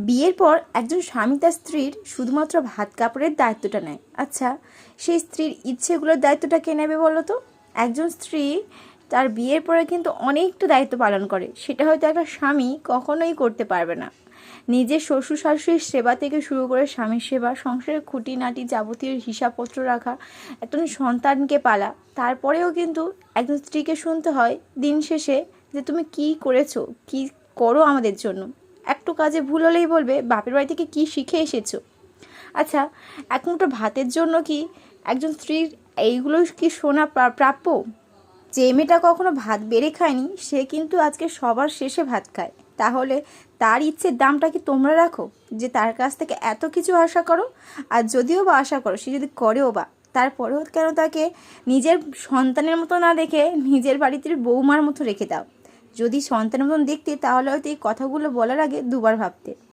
বিয়ের পর একজন স্বামী তার স্ত্রীর শুধুমাত্র ভাত কাপড়ের দায়িত্বটা নেয়। আচ্ছা, সেই স্ত্রীর ইচ্ছেগুলোর দায়িত্বটা কে নেবে বলো তো? একজন স্ত্রী তার বিয়ের পরে কিন্তু অনেকটা দায়িত্ব পালন করে, সেটা হয়তো একটা স্বামী কখনোই করতে পারবে না। নিজের শ্বশুর শাশুড়ির সেবা থেকে শুরু করে স্বামীর সেবা, সংসারের খুঁটিনাটি যাবতীয় হিসাবপত্র রাখা, একজন সন্তানকে পালা, তারপরেও কিন্তু একজন স্ত্রীকে শুনতে হয় দিন শেষে যে তুমি কি করেছো, কি করো আমাদের জন্য। একটু কাজে ভুল হলেই বলবে বাপের বাড়ি থেকে কী শিখে এসেছো। আচ্ছা, এক মুঠো ভাতের জন্য কি একজন স্ত্রীর এইগুলো কি শোনা প্রাপ্য? যে মেয়েটা কখনো ভাত বেড়ে খায়নি সে কিন্তু আজকে সবার শেষে ভাত খায়। তাহলে তার ইচ্ছের দামটা কি তোমরা রাখো, যে তার কাছ থেকে এত কিছু আশা করো? আর যদিও বা আশা করো, সে যদি করেও বা, তারপরেও কেন তাকে নিজের সন্তানের মতো না দেখে নিজের বাড়িতে বৌমার মতো রেখে দাও? যদি সন্তানের মতন দেখতে তাহলে হয়তো এই কথাগুলো বলার আগে দুবার ভাবতে।